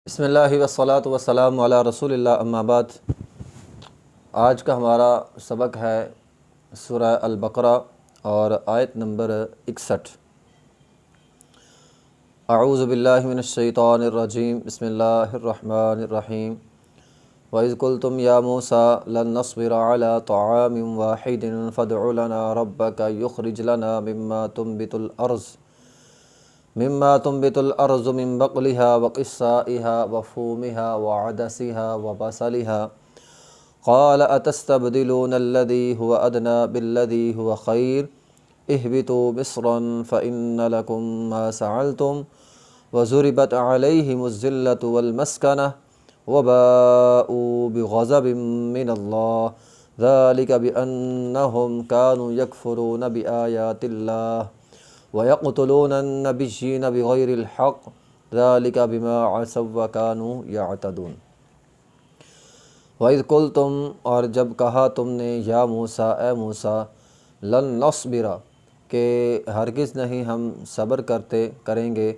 بسم اللہ والصلاۃ والسلام علی رسول اللہ اما بعد۔ آج کا ہمارا سبق ہے سورہ البقرہ اور آیت نمبر 61۔ اعوذ باللہ من الشیطان الرجیم، بسم اللہ الرحمن الرحیم۔ وَإِذْ قُلْتُمْ يَا مُوسَىٰ لَن نَّصْبِرَ عَلَىٰ طَعَامٍ وَاحِدٍ فَادْعُ لَنَا رَبَّكَ يُخْرِجْ لَنَا مما تنبت الارض من بقلها وقثائها وفومها وعدسها وبصلها قال اتستبدلون الذي هو ادنى بالذي هو خير اهبطوا مصرا فان لكم ما سعلتم وضربت عليهم الذلة والمسكنة وباءوا بغضب من الله ذلك بأنهم كانوا يكفرون بآيات الله وَيَقْتُلُونَ النَّبِيِّينَ بِغَيْرِ الْحَقِّ ذَلِكَ بِمَا عَصَوا وَكَانُوا يَعْتَدُونَ۔ وَإِذْ قُلْتُمْ، اور جب کہا تم نے، یا موسیٰ، اے موسیٰ، لن نصبر، کہ ہرگز نہیں ہم صبر کریں گے،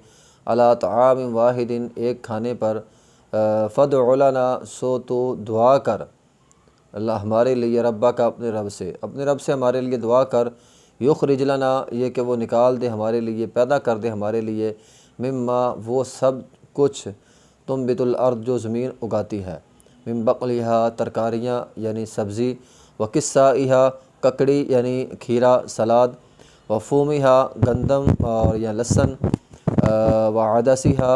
علی طعام واحد، ایک کھانے پر، فادع لنا، سو تو دعا کر، اللہ ہمارے لیے، ربا کا، اپنے رب سے ہمارے لیے دعا کر، یخرج لنا، یہ کہ وہ نکال دے ہمارے لیے، پیدا کر دے ہمارے لیے، مما، وہ سب کچھ، تنبت الارض، جو زمین اگاتی ہے، من بقلها، ترکاریاں یعنی سبزی، وقثائها، ککڑی یعنی کھیرا سلاد، وفومها، گندم اور یا لہسن، وعدسها،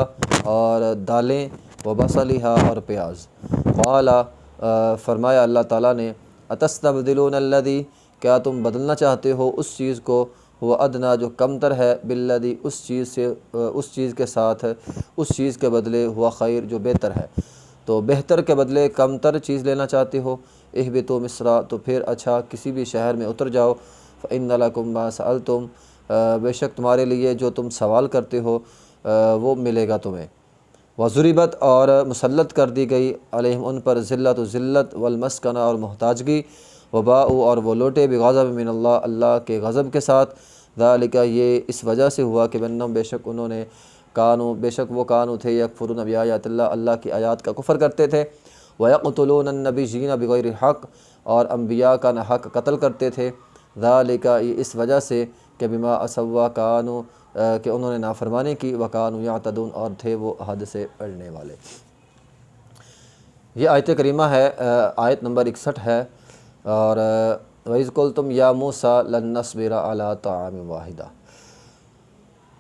اور دالیں، وبصلها، اور پیاز۔ قال، فرمایا اللہ تعالیٰ نے، اتستبدلون الذی، کیا تم بدلنا چاہتے ہو اس چیز کو، وہ ادنا، جو کمتر ہے، بالذی، اس چیز کے ساتھ، اس چیز کے بدلے، ہوا خیر، جو بہتر ہے، تو بہتر کے بدلے کمتر چیز لینا چاہتے ہو، اہبطوا مصر، تو پھر اچھا کسی بھی شہر میں اتر جاؤ، فإن لکم ما سألتم، بے شک تمہارے لیے جو تم سوال کرتے ہو وہ ملے گا تمہیں، وضربت، اور مسلط کر دی گئی، علیہم، ان پر، ذلت والمسکنہ، اور محتاجگی، وباء، اور وہ لوٹے، بغضب من اللہ، اللہ کے غضب کے ساتھ، ذالک، یہ اس وجہ سے ہوا کہ بنہم، بے شک انہوں نے، بے شک وہ کانوا تھے، یکفرون بآیات اللہ، اللہ کی آیات کا کفر کرتے تھے، ویقتلون النبیین بغیر حق، اور انبیاء کا نہ حق قتل کرتے تھے، ذالک، یہ اس وجہ سے کہ بما عصوا، کانوا، کہ انہوں نے نافرمانی کی، وکانوا یعتدون، اور تھے وہ حد سے بڑھنے والے۔ یہ آیت کریمہ ہے، آیت نمبر 61 ہے، اور وَإِذْ قُلْتُمْ يَا مُوسَىٰ لَن نَّصْبِرَ عَلَىٰ طَعَامٍ وَاحِدٍ،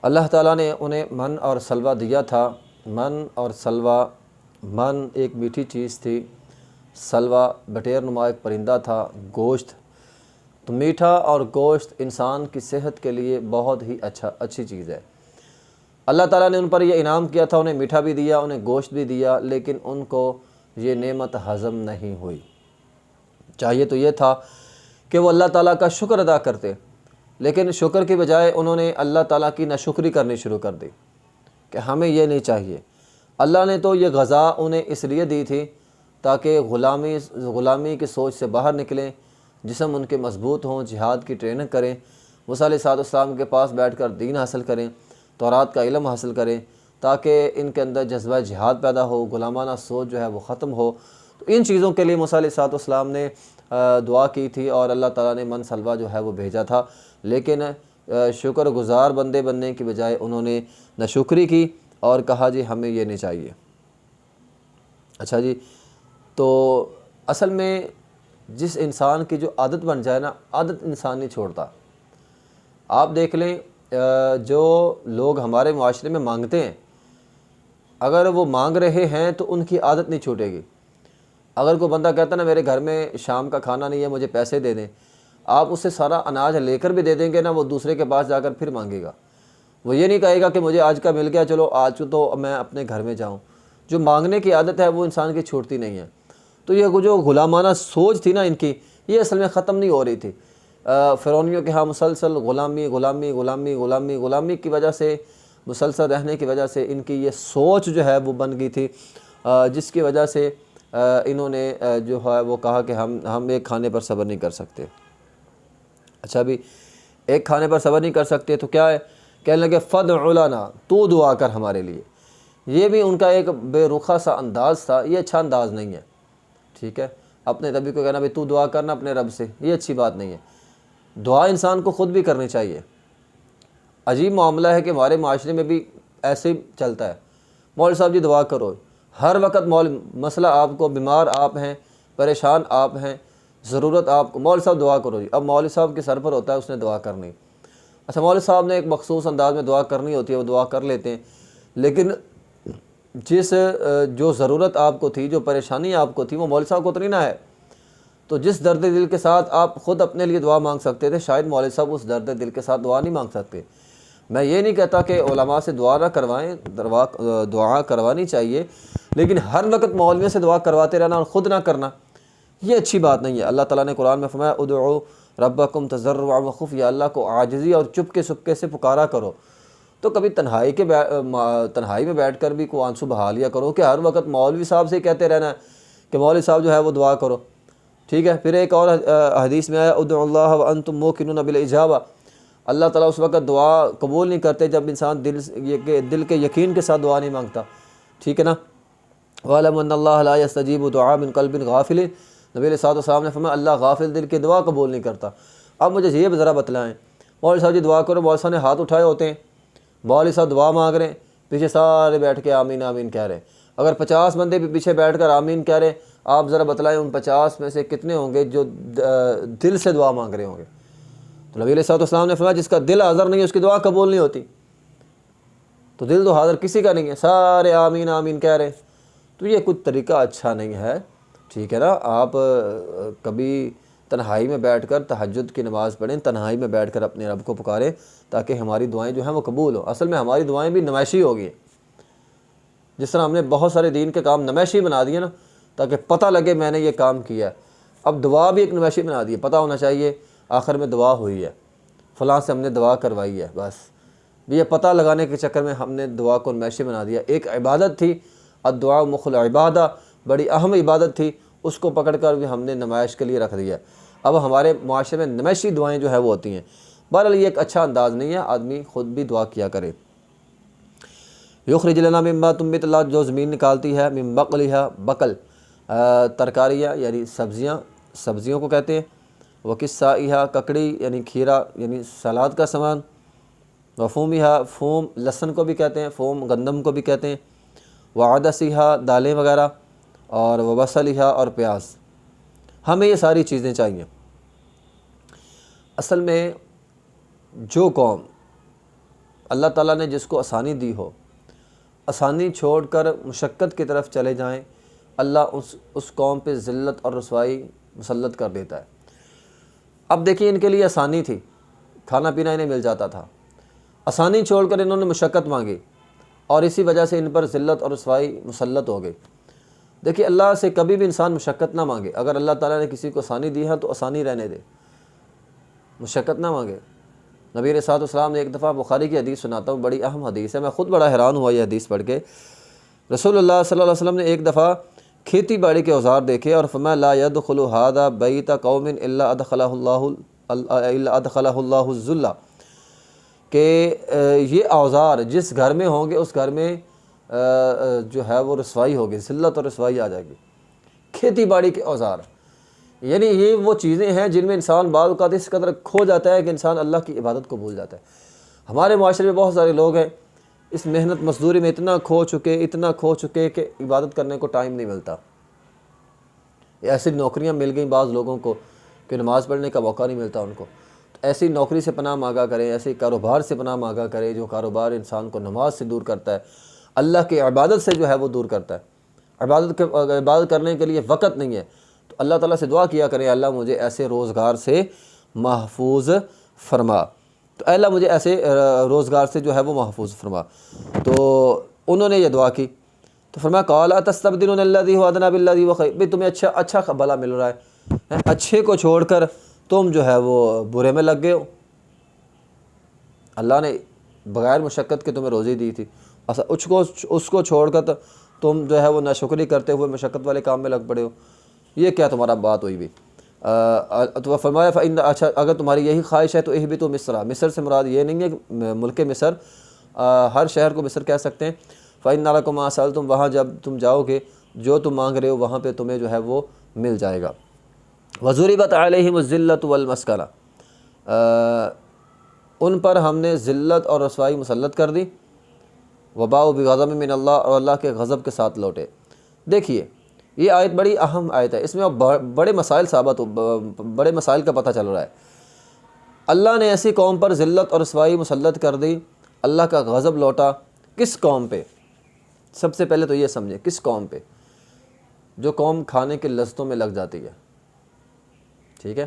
اللہ تعالیٰ نے انہیں من اور سلوہ دیا تھا۔ من اور سلوہ، من ایک میٹھی چیز تھی، سلوہ بٹیر نما ایک پرندہ تھا، گوشت، تو میٹھا اور گوشت انسان کی صحت کے لیے بہت ہی اچھی چیز ہے۔ اللہ تعالیٰ نے ان پر یہ انعام کیا تھا، انہیں میٹھا بھی دیا، انہیں گوشت بھی دیا، لیکن ان کو یہ نعمت ہضم نہیں ہوئی۔ چاہیے تو یہ تھا کہ وہ اللہ تعالیٰ کا شکر ادا کرتے، لیکن شکر کی بجائے انہوں نے اللہ تعالیٰ کی ناشکری کرنی شروع کر دی کہ ہمیں یہ نہیں چاہیے۔ اللہ نے تو یہ غذا انہیں اس لیے دی تھی تاکہ غلامی کی سوچ سے باہر نکلیں، جسم ان کے مضبوط ہوں، جہاد کی ٹریننگ کریں، موسیٰ علیہ السلام کے پاس بیٹھ کر دین حاصل کریں، تورات کا علم حاصل کریں، تاکہ ان کے اندر جذبہ جہاد پیدا ہو، غلامانہ سوچ جو ہے وہ ختم ہو۔ تو ان چیزوں کے لیے موسیٰ علیہ السلام نے دعا کی تھی، اور اللہ تعالیٰ نے من سلوہ جو ہے وہ بھیجا تھا، لیکن شکر گزار بندے بننے کی بجائے انہوں نے ناشکری کی اور کہا جی ہمیں یہ نہیں چاہیے۔ اچھا جی، تو اصل میں جس انسان کی جو عادت بن جائے نا، عادت انسان نہیں چھوڑتا۔ آپ دیکھ لیں، جو لوگ ہمارے معاشرے میں مانگتے ہیں، اگر وہ مانگ رہے ہیں تو ان کی عادت نہیں چھوٹے گی۔ اگر کوئی بندہ کہتا ہے نا میرے گھر میں شام کا کھانا نہیں ہے، مجھے پیسے دے دیں، آپ اسے سارا اناج لے کر بھی دے دیں گے نا، وہ دوسرے کے پاس جا کر پھر مانگے گا۔ وہ یہ نہیں کہے گا کہ مجھے آج کا مل گیا، چلو آج تو میں اپنے گھر میں جاؤں۔ جو مانگنے کی عادت ہے وہ انسان کی چھوٹتی نہیں ہے۔ تو یہ جو غلامانہ سوچ تھی نا ان کی، یہ اصل میں ختم نہیں ہو رہی تھی۔ فرعونیوں کے ہاں مسلسل غلامی کی وجہ سے، مسلسل رہنے کی وجہ سے ان کی یہ سوچ جو ہے وہ بن گئی تھی، جس کی وجہ سے انہوں نے جو ہے وہ کہا کہ ہم ایک کھانے پر صبر نہیں کر سکتے۔ اچھا بھی ایک کھانے پر صبر نہیں کر سکتے تو کیا ہے، کہنے لگے فادع لنا، تو دعا کر ہمارے لیے، یہ بھی ان کا ایک بے رخا سا انداز تھا، یہ اچھا انداز نہیں ہے، ٹھیک ہے۔ اپنے ربی کو کہنا بھائی تو دعا کرنا اپنے رب سے، یہ اچھی بات نہیں ہے۔ دعا انسان کو خود بھی کرنی چاہیے۔ عجیب معاملہ ہے کہ ہمارے معاشرے میں بھی ایسے ہی چلتا ہے، مولوی صاحب جی دعا کرو، ہر وقت مسئلہ آپ کو، بیمار آپ ہیں، پریشان آپ ہیں، ضرورت آپ کو، مولوی صاحب دعا کرو جی۔ اب مولوی صاحب کے سر پر ہوتا ہے اس نے دعا کرنی، اچھا مولوی صاحب نے ایک مخصوص انداز میں دعا کرنی ہوتی ہے، وہ دعا کر لیتے ہیں، لیکن جو ضرورت آپ کو تھی، جو پریشانی آپ کو تھی، وہ مولوی صاحب کو تو نہیں نہ ہے۔ تو جس درد دل کے ساتھ آپ خود اپنے لیے دعا مانگ سکتے تھے، شاید مولوی صاحب اس درد دل کے ساتھ دعا نہیں مانگ سکتے۔ میں یہ نہیں کہتا کہ علماء سے دعا نہ کروائیں، دعا کروانی چاہیے، لیکن ہر وقت مولویوں سے دعا کرواتے رہنا اور خود نہ کرنا، یہ اچھی بات نہیں ہے۔ اللہ تعالیٰ نے قرآن میں فرمایا ادعوا ربکم تضرعا وخفیا، اللہ کو عاجزی اور چپکے چپکے سے پکارا کرو۔ تو کبھی تنہائی میں بیٹھ کر بھی کوئی آنسو بہا لیا کرو کہ ہر وقت مولوی صاحب سے کہتے رہنا ہے کہ مولوی صاحب جو ہے وہ دعا کرو، ٹھیک ہے۔ پھر ایک اور حدیث میں آیا ادعوا اللہ وانتم موقنون بالاجابہ، اللہ تعالیٰ اس وقت دعا قبول نہیں کرتے جب انسان دل کے یقین کے ساتھ دعا نہیں مانگتا، ٹھیک ہے نا۔ وَاعْلَمُوا أَنَّ اللَّهَ لَا يَسْتَجِيبُ دُعَاءً مِنْ قَلْبٍ غَافِلٍ، نبی علیہ الصلوۃ والسلام نے فرمایا اللہ غافل دل کی دعا قبول نہیں کرتا۔ اب مجھے یہ ذرا بتلائیں، مولوی صاحب جی دعا کرو، مولوی صاحب نے ہاتھ اٹھائے ہوتے ہیں، مولوی صاحب دعا مانگ رہے ہیں، پیچھے سارے بیٹھ کے آمین آمین کہہ رہے ہیں۔ اگر 50 بندے بھی پیچھے بیٹھ کر آمین کہہ رہے ہیں، آپ ذرا بتلائیں ان 50 میں سے کتنے ہوں گے جو دل سے دعا مانگ رہے ہوں گے؟ تو نبی علیہ الصلوۃ والسلام نے فرمایا جس کا دل حاضر نہیں ہے اس کی دعا قبول نہیں ہوتی۔ تو دل تو حاضر کسی کا نہیں ہے، سارے آمین آمین کہہ رہے ہیں، تو یہ کچھ طریقہ اچھا نہیں ہے، ٹھیک ہے نا۔ آپ کبھی تنہائی میں بیٹھ کر تہجد کی نماز پڑھیں، تنہائی میں بیٹھ کر اپنے رب کو پکاریں تاکہ ہماری دعائیں جو ہیں وہ قبول ہوں۔ اصل میں ہماری دعائیں بھی نمائشی ہوگی، جس طرح ہم نے بہت سارے دین کے کام نمائشی بنا دیے نا تاکہ پتہ لگے میں نے یہ کام کیا ہے۔ اب دعا بھی ایک نمائشی بنا دی ہے، پتہ ہونا چاہیے آخر میں دعا ہوئی ہے، فلاں سے ہم نے دعا کروائی ہے، بس یہ پتہ لگانے کے چکر میں ہم نے دعا کو نمائشی بنا دیا۔ ایک عبادت تھی، الدعاء مخ العبادہ، بڑی اہم عبادت تھی، اس کو پکڑ کر بھی ہم نے نمائش کے لیے رکھ دیا۔ اب ہمارے معاشرے میں نمائشی دعائیں جو ہے وہ ہوتی ہیں، بہرحال یہ ایک اچھا انداز نہیں ہے، آدمی خود بھی دعا کیا کرے۔ یخرج لنا مما تنبت الارض، جو زمین نکالتی ہے، من بقلھا، بقل ترکاریاں یعنی سبزیوں کو کہتے ہیں، وقثائھا، ککڑی یعنی کھیرا یعنی سلاد کا سامان، وفومھا، فوم لہسن کو بھی کہتے ہیں، فوم گندم کو بھی کہتے ہیں، وعدسھا، دالیں وغیرہ، اور وبصلھا، اور پیاز۔ ہمیں یہ ساری چیزیں چاہیے۔ اصل میں جو قوم اللہ تعالیٰ نے جس کو آسانی دی ہو، آسانی چھوڑ کر مشقت کی طرف چلے جائیں، اللہ اس قوم پہ ذلت اور رسوائی مسلط کر دیتا ہے۔ اب دیکھیں ان کے لیے آسانی تھی، کھانا پینا انہیں مل جاتا تھا، آسانی چھوڑ کر انہوں نے مشقت مانگی اور اسی وجہ سے ان پر ذلت اور رسوائی مسلط ہو گئی۔ دیکھیے اللہ سے کبھی بھی انسان مشقت نہ مانگے، اگر اللہ تعالیٰ نے کسی کو آسانی دی ہے تو آسانی رہنے دے، مشقت نہ مانگے۔ نبی علیہ الصلوۃ والسلام نے ایک دفعہ بخاری کی حدیث سناتا ہوں، بڑی اہم حدیث ہے، میں خود بڑا حیران ہوا یہ حدیث پڑھ کے۔ رسول اللہ صلی اللہ علیہ وسلم نے ایک دفعہ کھیتی باڑی کے اوزار دیکھے اور فرمایا لا يدخل هذا بیت قوم الا ادخلہ اللہ الذل، کہ یہ اوزار جس گھر میں ہوں گے اس گھر میں جو ہے وہ رسوائی ہوگی، ذلت اور رسوائی آ جائے گی۔ کھیتی باڑی کے اوزار یعنی یہ وہ چیزیں ہیں جن میں انسان بعض اوقات اس قدر کھو جاتا ہے کہ انسان اللہ کی عبادت کو بھول جاتا ہے۔ ہمارے معاشرے میں بہت سارے لوگ ہیں اس محنت مزدوری میں اتنا کھو چکے کہ عبادت کرنے کو ٹائم نہیں ملتا۔ ایسی نوکریاں مل گئیں بعض لوگوں کو کہ نماز پڑھنے کا موقع نہیں ملتا ان کو۔ تو ایسی نوکری سے پناہ مانگا کریں، ایسے کاروبار سے پناہ مانگا کرے جو کاروبار انسان کو نماز سے دور کرتا ہے، اللہ کی عبادت سے جو ہے وہ دور کرتا ہے۔ عبادت کرنے کے لیے وقت نہیں ہے تو اللہ تعالیٰ سے دعا کیا کریں اللہ مجھے ایسے روزگار سے محفوظ فرما، تو اے اللہ مجھے ایسے روزگار سے جو ہے وہ محفوظ فرما۔ تو انہوں نے یہ دعا کی تو فرمایا قال اتستبدلون الذی هو ادنی بالذی هو خیر، بھئی تمہیں اچھا بھلا مل رہا ہے، اچھے کو چھوڑ کر تم جو ہے وہ برے میں لگ گئے ہو۔ اللہ نے بغیر مشقت کے تمہیں روزی دی تھی، اس کو چھوڑ کر تم جو ہے وہ ناشکری کرتے ہوئے مشقت والے کام میں لگ پڑے ہو، یہ کیا تمہارا بات ہوئی بھی؟ تو فرمایا اچھا اگر تمہاری یہی خواہش ہے تو اہبطوا مصر، مصر سے مراد یہ نہیں ہے کہ ملک مصر، ہر شہر کو مصر کہہ سکتے ہیں، فَإِنَّ لَكُمْ مَا سَأَلْتُمْ، وہاں جب تم جاؤ گے جو تم مانگ رہے ہو وہاں پہ تمہیں جو ہے وہ مل جائے گا۔ وَضُرِبَتْ عَلَيْهِمُ الذِّلَّةُ وَالْمَسْكَنَةُ، ان پر ہم نے ذلت اور رسوائی مسلط کر دی۔ وَبَاءُوا بِغَضَبٍ مِّنَ اللَّهِ، اور اللہ کے غضب کے ساتھ لوٹے۔ دیکھیے یہ آیت بڑی اہم آیت ہے، اس میں بڑے مسائل بڑے مسائل کا پتہ چل رہا ہے۔ اللہ نے ایسی قوم پر ذلت اور رسوائی مسلط کر دی، اللہ کا غضب لوٹا، کس قوم پہ؟ سب سے پہلے تو یہ سمجھیں کس قوم پہ؟ جو قوم کھانے کے لذتوں میں لگ جاتی ہے، ٹھیک ہے،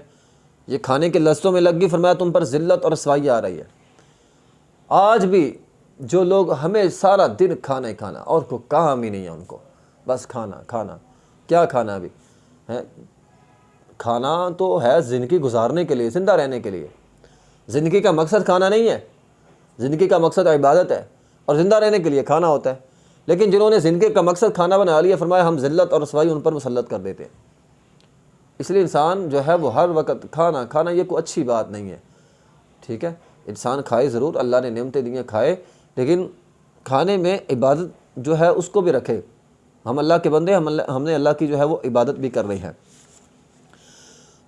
یہ کھانے کے لذتوں میں لگ گئی، فرمایا تم پر ذلت اور رسوائی آ رہی ہے۔ آج بھی جو لوگ ہمیں سارا دن کھانا ہی کھانا، اور کوئی کام ہی نہیں ہے ان کو، بس کھانا کھانا، کیا کھانا بھی ہے؟ کھانا تو ہے زندگی گزارنے کے لیے، زندہ رہنے کے لیے۔ زندگی کا مقصد کھانا نہیں ہے، زندگی کا مقصد عبادت ہے، اور زندہ رہنے کے لیے کھانا ہوتا ہے۔ لیکن جنہوں نے زندگی کا مقصد کھانا بنا لیا، فرمایا ہم ذلت اور رسوائی ان پر مسلط کر دیتے ہیں۔ اس لیے انسان جو ہے وہ ہر وقت کھانا کھانا، یہ کوئی اچھی بات نہیں ہے، ٹھیک ہے۔ انسان کھائے ضرور، اللہ نے نعمتیں دی ہیں کھائے، لیکن کھانے میں عبادت جو ہے اس کو بھی رکھے۔ ہم اللہ کے بندے، ہم نے اللہ کی جو ہے وہ عبادت بھی کر رہی ہے۔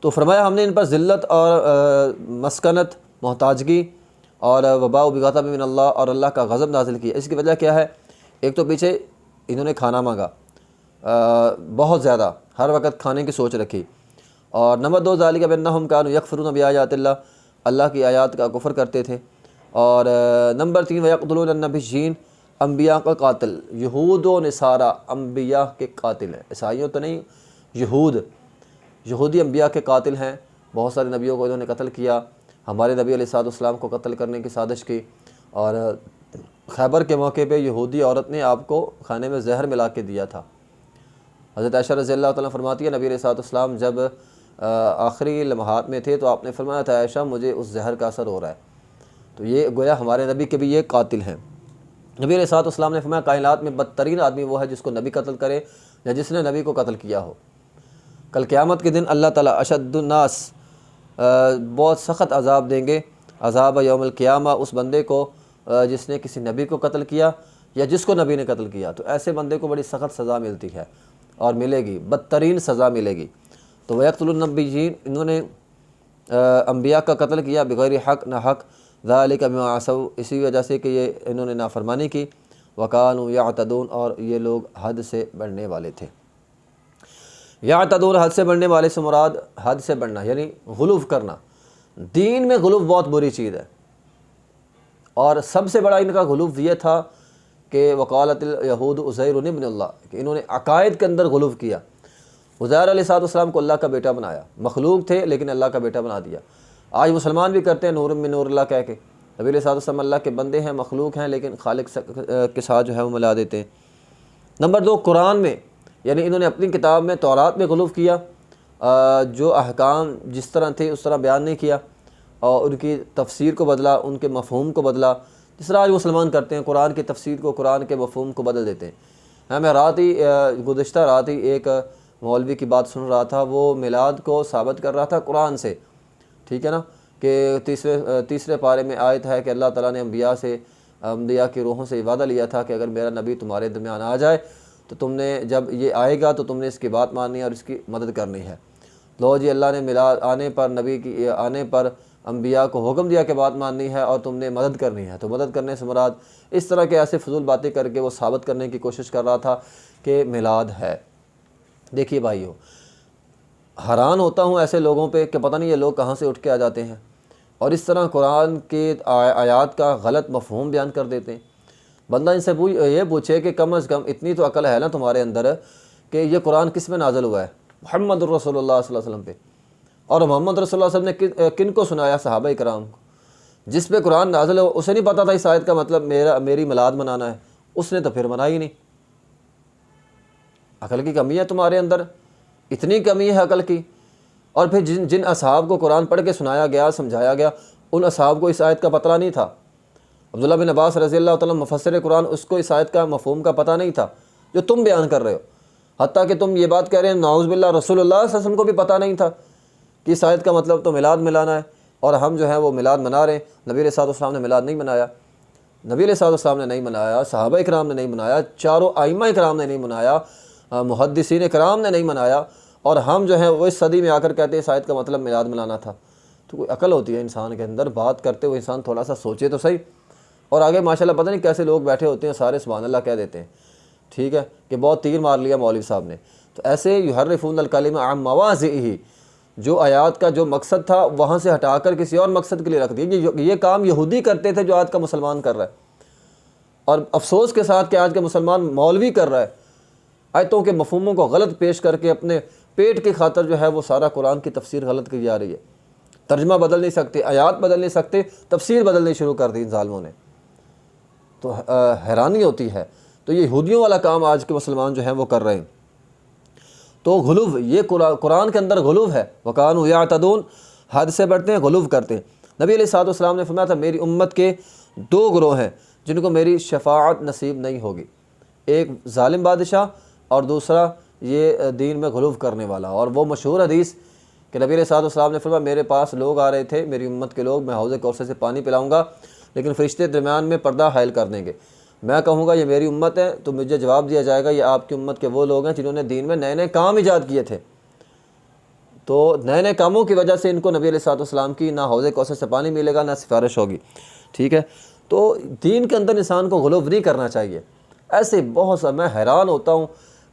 تو فرمایا ہم نے ان پر ذلت اور مسکنت، محتاجگی اور وباء بغضب من اللہ، اور اللہ کا غضب نازل کیا۔ اس کی وجہ کیا ہے؟ ایک تو پیچھے انہوں نے کھانا مانگا بہت زیادہ، ہر وقت کھانے کی سوچ رکھی، اور نمبر 2 ذالک بانہم کانوا یکفرون بآیات اللہ، اللہ کی آیات کا کفر کرتے تھے، اور نمبر 3 ویقتلون النبیین، انبیاء کا قاتل، یہود و نصارہ انبیاء کے قاتل ہیں، عیسائیوں تو نہیں، یہودی انبیاء کے قاتل ہیں۔ بہت سارے نبیوں کو انہوں نے قتل کیا، ہمارے نبی علیہ السلام کو قتل کرنے کی سازش کی، اور خیبر کے موقع پہ یہودی عورت نے آپ کو کھانے میں زہر ملا کے دیا تھا۔ حضرت عائشہ رضی اللہ تعالیٰ فرماتی ہے نبی علیہ السلام جب آخری لمحات میں تھے تو آپ نے فرمایا تھا عائشہ مجھے اس زہر کا اثر ہو رہا ہے، تو یہ گویا ہمارے نبی کے بھی یہ قاتل ہیں۔ نبی علیہ السلام نے فرمایا کائنات میں بدترین آدمی وہ ہے جس کو نبی قتل کرے یا جس نے نبی کو قتل کیا ہو۔ کل قیامت کے دن اللہ تعالیٰ اشد الناس، بہت سخت عذاب دیں گے، عذاب یوم القیامہ، اس بندے کو جس نے کسی نبی کو قتل کیا یا جس کو نبی نے قتل کیا، تو ایسے بندے کو بڑی سخت سزا ملتی ہے اور ملے گی، بدترین سزا ملے گی۔ تو وَيَقْتُلُ النَّبِيِّينَ، انہوں نے انبیاء کا قتل کیا بغیر حق، نہ حق، ذَلِكَ بِمَا عَصَوْا، اسی وجہ سے کہ یہ انہوں نے نافرمانی کی، وَكَانُوا يَعْتَدُونَ، اور یہ لوگ حد سے بڑھنے والے تھے۔ یعتدون، حد سے بڑھنے والے سے مراد حد سے بڑھنا یعنی غلو کرنا۔ دین میں غلو بہت بری چیز ہے، اور سب سے بڑا ان کا غلو یہ تھا کہ وقالت الیہود عزیر ابن اللہ، کہ انہوں نے عقائد کے اندر غلو کیا۔ عزیر علیہ السلام کو اللہ کا بیٹا بنایا، مخلوق تھے لیکن اللہ کا بیٹا بنا دیا۔ آج مسلمان بھی کرتے ہیں نور من نور اللہ کہہ کے، نبی علیہ السلام اللہ کے بندے ہیں، مخلوق ہیں، لیکن خالق کے ساتھ جو ہے وہ ملا دیتے ہیں۔ نمبر 2 قرآن میں، یعنی انہوں نے اپنی کتاب میں تورات میں غلو کیا، جو احکام جس طرح تھے اس طرح بیان نہیں کیا، اور ان کی تفسیر کو بدلا، ان کے مفہوم کو بدلا، جس طرح آج مسلمان کرتے ہیں، قرآن کی تفسیر کو، قرآن کے مفہوم کو بدل دیتے ہیں۔ میں گزشتہ رات ہی ایک مولوی کی بات سن رہا تھا، وہ میلاد کو ثابت کر رہا تھا قرآن سے، ٹھیک ہے نا، کہ تیسرے پارے میں آیت ہے کہ اللہ تعالیٰ نے انبیاء کی روحوں سے وعدہ لیا تھا کہ اگر میرا نبی تمہارے درمیان آ جائے تو تم نے، جب یہ آئے گا تو تم نے اس کی بات ماننی ہے اور اس کی مدد کرنی ہے۔ لو جی، اللہ نے میلاد آنے پر، نبی کی آنے پر انبیاء کو حکم دیا کہ بات ماننی ہے اور تم نے مدد کرنی ہے۔ تو مدد کرنے سے مراد اس طرح کے ایسے فضول باتیں کر کے وہ ثابت کرنے کی کوشش کر رہا تھا کہ میلاد ہے۔ دیکھیے بھائیو، حیران ہوتا ہوں ایسے لوگوں پہ کہ پتہ نہیں یہ لوگ کہاں سے اٹھ کے آ جاتے ہیں اور اس طرح قرآن کے آیات کا غلط مفہوم بیان کر دیتے ہیں۔ بندہ ان سے یہ پوچھے کہ کم از کم اتنی تو عقل ہے نا تمہارے اندر کہ یہ قرآن کس میں نازل ہوا ہے؟ محمد الرسول اللہ صلی اللہ علیہ وسلم پہ۔ اور محمد رسول اللہ صلی اللہ علیہ وسلم نے کن کو سنایا؟ صحابہ کرام کو۔ جس پہ قرآن نازل ہو اسے نہیں پتہ تھا اس آیت کا مطلب میری میلاد منانا ہے، اس نے تو پھر منائی ہی نہیں۔ عقل کی کمی ہے تمہارے اندر، اتنی کمی ہے عقل کی۔ اور پھر جن اصحاب کو قرآن پڑھ کے سنایا گیا، سمجھایا گیا، ان اصحاب کو اس آیت کا پتہ نہیں تھا۔ عبداللہ بن عباس رضی اللہ تعالیٰ مفسر قرآن، اس کو اس آیت کا مفہوم کا پتہ نہیں تھا جو تم بیان کر رہے ہو۔ حتیٰ کہ تم یہ بات کہہ رہے ہیں نعوذ باللہ، رسول اللہ صلی اللہ علیہ وسلم کو بھی پتہ نہیں تھا کہ اس آیت کا مطلب تو میلاد ملانا ہے، اور ہم جو ہے وہ میلاد منا رہے ہیں۔ نبی علیہ السلام نے میلاد نہیں منایا۔ نبی علیہ الصلوۃ والسلام نے نہیں منایا، صحابہ کرام نے نہیں منایا، چاروں ائمہ کرام نے نہیں منایا، محدثین کرام نے نہیں منایا، اور ہم جو ہیں وہ اس صدی میں آ کر کہتے ہیں اس آیت کا مطلب میلاد منانا تھا۔ تو کوئی عقل ہوتی ہے انسان کے اندر، بات کرتے ہوئے انسان تھوڑا سا سوچے تو صحیح۔ اور آگے ماشاءاللہ پتہ نہیں کیسے لوگ بیٹھے ہوتے ہیں، سارے سبحان اللہ کہہ دیتے ہیں، ٹھیک ہے، کہ بہت تیر مار لیا مولوی صاحب نے۔ تو ایسے یحرفون الکلم عن مواضعہ، جو آیات کا جو مقصد تھا وہاں سے ہٹا کر کسی اور مقصد کے لیے رکھ دیا۔ یہ کام یہودی کرتے تھے جو آج کا مسلمان کر رہا ہے، اور افسوس کے ساتھ کہ آج کا مسلمان مولوی کر رہا ہے، آیتوں کے مفہوموں کو غلط پیش کر کے اپنے پیٹ کی خاطر جو ہے وہ سارا قرآن کی تفسیر غلط کی جا رہی ہے۔ ترجمہ بدل نہیں سکتے، آیات بدل نہیں سکتے، تفسیر بدلنی شروع کر دی ان ظالموں نے۔ تو حیرانی ہوتی ہے۔ تو یہ یہودیوں والا کام آج کے مسلمان جو ہیں وہ کر رہے ہیں۔ تو غلو، یہ قرآن کے اندر غلو ہے، وَكَانُوا يَعْتَدُونَ، حد سے بڑھتے ہیں، غلو کرتے ہیں۔ نبی علیہ الصلوۃ والسلام نے فرمایا تھا میری امت کے دو گروہ ہیں جن کو میری شفاعت نصیب نہیں ہوگی، ایک ظالم بادشاہ اور دوسرا یہ دین میں غلو کرنے والا۔ اور وہ مشہور حدیث کہ نبی علیہ الصلوۃ والسلام نے فرمایا میرے پاس لوگ آ رہے تھے، میری امت کے لوگ، میں حوض کوثر سے پانی پلاؤں گا لیکن فرشتے درمیان میں پردہ حائل کر دیں گے، میں کہوں گا یہ میری امت ہے تو مجھے جواب دیا جائے گا یہ آپ کی امت کے وہ لوگ ہیں جنہوں نے دین میں نئے نئے کام ایجاد کیے تھے۔ تو نئے نئے کاموں کی وجہ سے ان کو نبی علیہ الصلوۃ والسلام کی نہ حوض کوثر سے پانی ملے گا نہ سفارش ہوگی، ٹھیک ہے۔ تو دین کے اندر انسان کو غلو نہیں کرنا چاہیے۔ ایسے بہت سا، میں حیران ہوتا ہوں،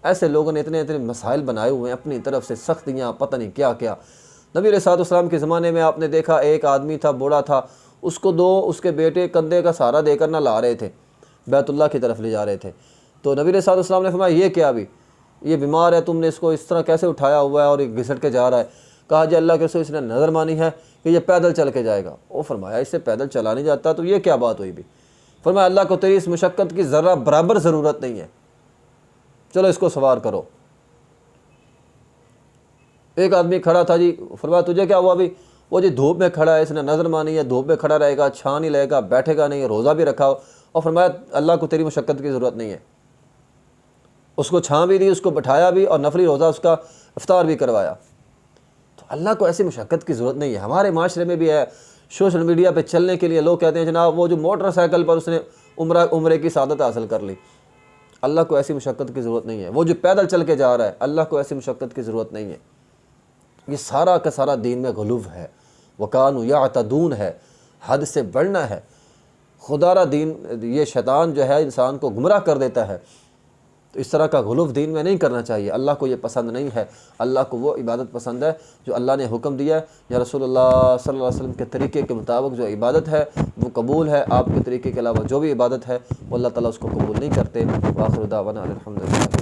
ایسے لوگوں نے اتنے مسائل بنائے ہوئے ہیں اپنی طرف سے، سختیاں، پتہ نہیں کیا کیا۔ نبی علیہ الصلوۃ والسلام کے زمانے میں آپ نے دیکھا ایک آدمی تھا، بوڑھا تھا، اس کو دو اس کے بیٹے کندھے کا سہارا دے کر نہ لا رہے تھے، بیت اللہ کی طرف لے جا رہے تھے۔ تو نبی علیہ الصلوۃ والسلام نے فرمایا یہ کیا، بھی یہ بیمار ہے، تم نے اس کو اس طرح کیسے اٹھایا ہوا ہے اور یہ گھسٹ کے جا رہا ہے؟ کہا جی اللہ کے رسول اس نے نظر مانی ہے کہ یہ پیدل چل کے جائے گا۔ وہ فرمایا اس سے پیدل چلا نہیں جاتا، تو یہ کیا بات ہوئی بھی؟ فرمایا اللہ کو تیری اس مشقت کی ذرہ برابر ضرورت نہیں ہے، چلو اس کو سوار کرو۔ ایک آدمی کھڑا تھا جی، فرمایا تجھے کیا ہوا بھی؟ وہ جی دھوپ میں کھڑا ہے، اس نے نظر مانی ہے، دھوپ میں کھڑا رہے گا، چھاں نہیں لے گا، بیٹھے گا نہیں، روزہ بھی رکھا ہو، اور فرمایا اللہ کو تیری مشقت کی ضرورت نہیں ہے۔ اس کو چھاں بھی دی، اس کو بٹھایا بھی، اور نفلی روزہ اس کا افطار بھی کروایا۔ تو اللہ کو ایسی مشقت کی ضرورت نہیں ہے۔ ہمارے معاشرے میں بھی ہے، سوشل میڈیا پہ چلنے کے لیے لوگ کہتے ہیں جناب وہ جو موٹر سائیکل پر اس نے عمرے کی سعادت حاصل کر لی۔ اللہ کو ایسی مشقت کی ضرورت نہیں ہے۔ وہ جو پیدل چل کے جا رہا ہے، اللہ کو ایسی مشقت کی ضرورت نہیں ہے۔ یہ سارا کا سارا دین میں غلو ہے، وَكَانُوا يَعْتَدُونَ ہے، حد سے بڑھنا ہے۔ خدا را دین، یہ شیطان جو ہے انسان کو گمراہ کر دیتا ہے، تو اس طرح کا غلو دین میں نہیں کرنا چاہیے۔ اللہ کو یہ پسند نہیں ہے۔ اللہ کو وہ عبادت پسند ہے جو اللہ نے حکم دیا ہے، یا رسول اللہ صلی اللہ علیہ وسلم کے طریقے کے مطابق جو عبادت ہے وہ قبول ہے۔ آپ کے طریقے کے علاوہ جو بھی عبادت ہے وہ اللہ تعالیٰ اس کو قبول نہیں کرتے۔ وآخر دعوانا الحمدللہ۔